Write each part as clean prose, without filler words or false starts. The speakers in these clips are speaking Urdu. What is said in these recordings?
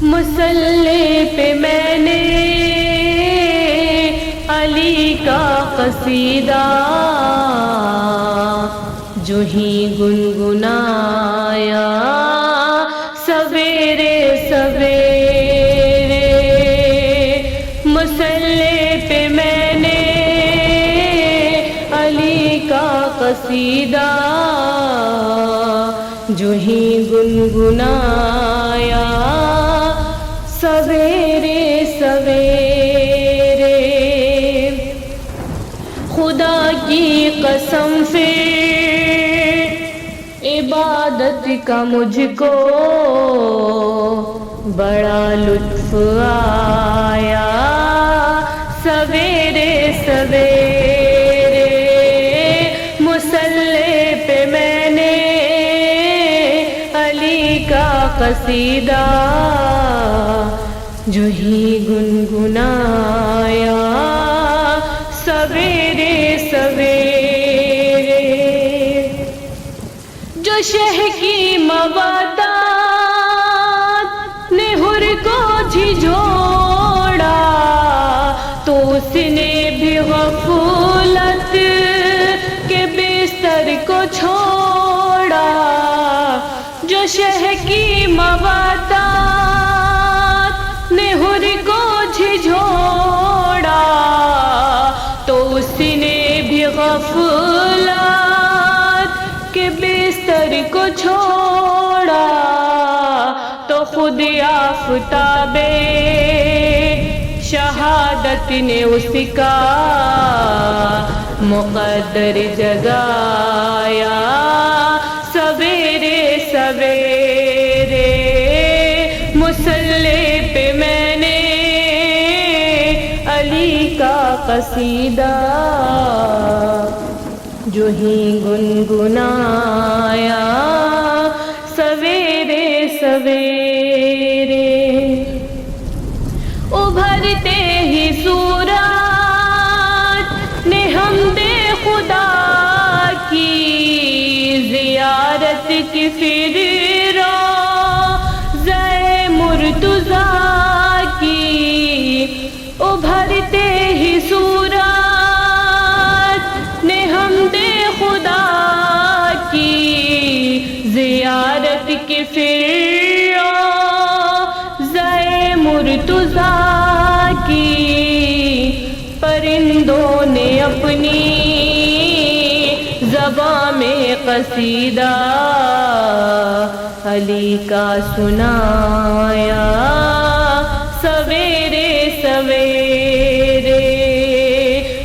مصلی پہ میں نے علی کا قصیدہ جو ہی گنگنایا سویرے سویرے، مصلی پہ میں نے علی کا قصیدہ جو ہی گنگنایا سویرے سویرے۔ خدا کی قسم پھر عبادت کا مجھ کو بڑا لطف آیا سویرے سویرے، مصلی پہ میں نے علی کا قصیدہ جو ہی گنگنایا سویرے سویرے۔ جو شہ کی مودات نے حر کو جھنجھوڑا تو اس نے بھی غفلت کے بستر کو چھوڑا۔ جو شہ کی مودات نے حر کو جھنجھوڑا تو اس نے بھی غفلت کے بستر کو چھوڑا، تو خود آفتاب شہادت نے اس کا مقدر جگایا سویرے سویرے، مصلی پہ میں نے علی کا قصیدہ جو ہی گنگنایا سویرے سویرے۔ ابھرتے ہی سورج نے حمد خدا کی زیارت کی پھر روضہ مرتضیٰ کی، ابھرتے ہی سورج نے حمد خدا کی زیارت کی پھر روضہ مرتضیٰ کی، پرندوں نے اپنی زبان میں قصیدہ علی کا سنایا سویرے سویرے،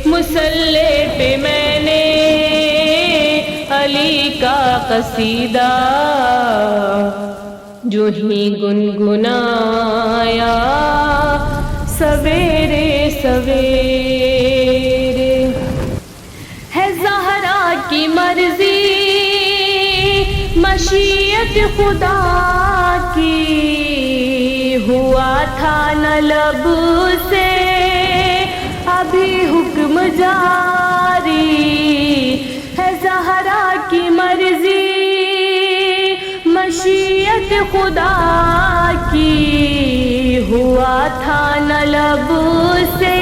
مصلی پہ میں نے علی کا قصیدہ جو ہی گنگنایا سویرے سویرے۔ ہے زہرا کی مرضی مشیت خدا کی، ہوا تھا نہ لب سے ابھی حکم جاری، ہے زہرا کی مرضی مشیت خدا کی، ہوا تھا نہ لب سے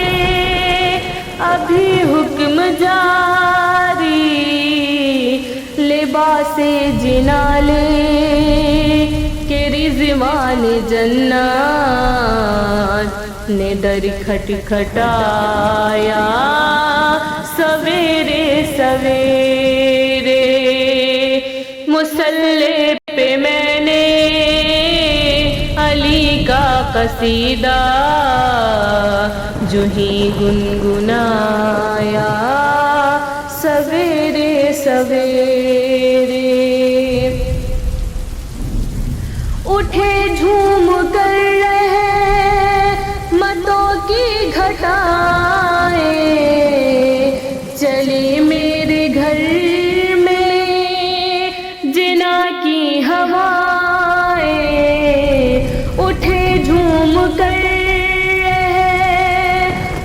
ابھی حکم جاری، لباس جنالے کے رضوان جنات نے در کھٹکھٹایا سویرے سویرے، مصلی پہ میں نے علی کا قصیدہ جو ہی گنگنایا سویرے سویرے۔ اٹھے جھوم کر رحمتوں کی گھٹائیں، چلی میرے گھر میں جنا کی ہوائیں، اٹھے جھوم کر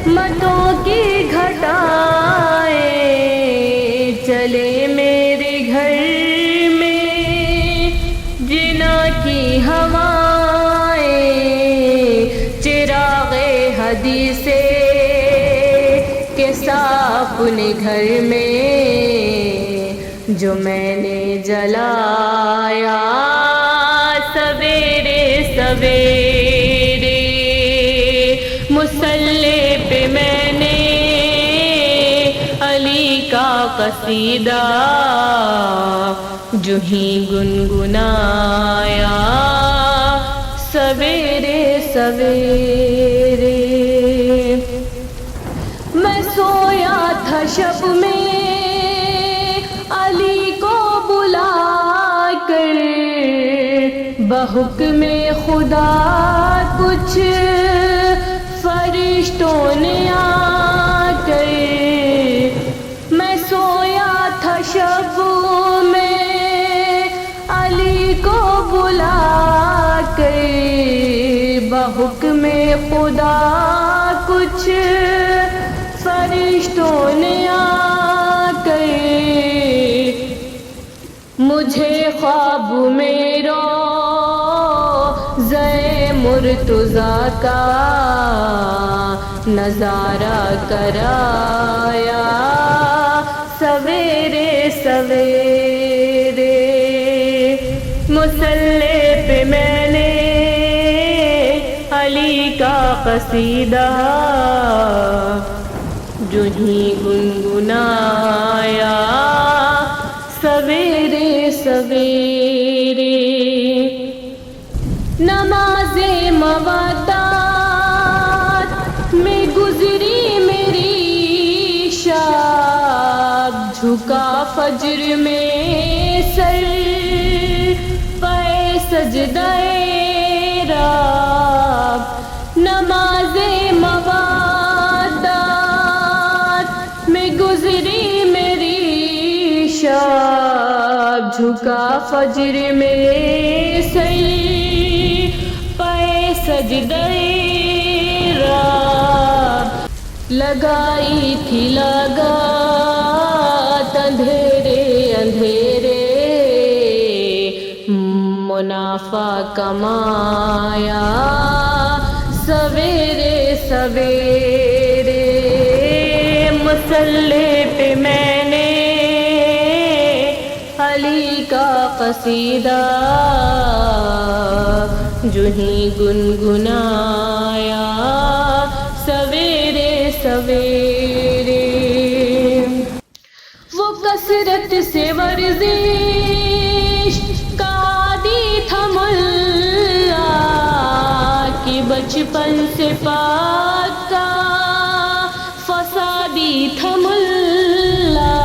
رحمتوں کی گھٹائیں، چلے میرے گھر میں جنا کی ہوائیں، حصہ اپنے گھر میں جو میں نے جلایا سویرے سویرے، مصلی پہ میں نے علی کا قصیدہ جو ہی گنگنایا سویرے سویرے۔ میں سویا تھا شب میں علی کو بلا کر، بحکم خدا کچھ فرشتوں نے آ کر، میں سویا تھا شب میں علی کو بلا کر، بحکم خدا کچھ فرشتوں نے آ کر مجھے خواب میں روضۂ مرتضیٰ کا نظارہ کرایا سویرے سویرے، مصلی پہ میں نے علی کا قصیدہ جو ہی گنگنایا سویرے سویرے۔ نماز مودات میں گزری میری شب، جھکا فجر میں سر پہ سجدہ رب، نماز مودات میں گزری میری شب، جھکا فجر میں سر پہ سجدہ رب، لگائی تھی لگات اندھیرے اندھیرے، منافع کمایا سویرے سویرے، مصلی پہ میں نے علی کا قصیدہ جو ہی گنگنایا سویرے سویرے۔ وہ کثرت سے ورزش کا عادی تھا ملا کہ بچپن سے پاک کا فسادی تھا ملا،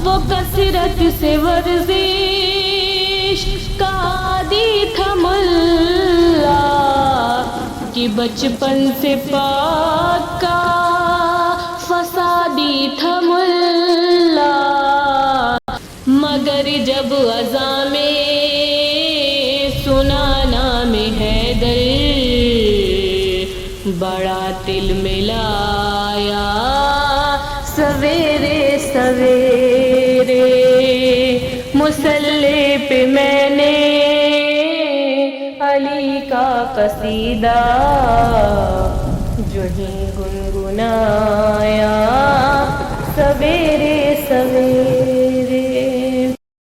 وہ کثرت سے ورزش کا عادی تھا ملا کہ بچپن سے پاک کا فسادی تھا ملا، مگر جب اذاں میں سنا نام حیدر بڑا دل ملایا سویرے سویرے، مصلی پہ میں نے علی کا قصیدہ جو ہی گنگنایا سویرے سویرے۔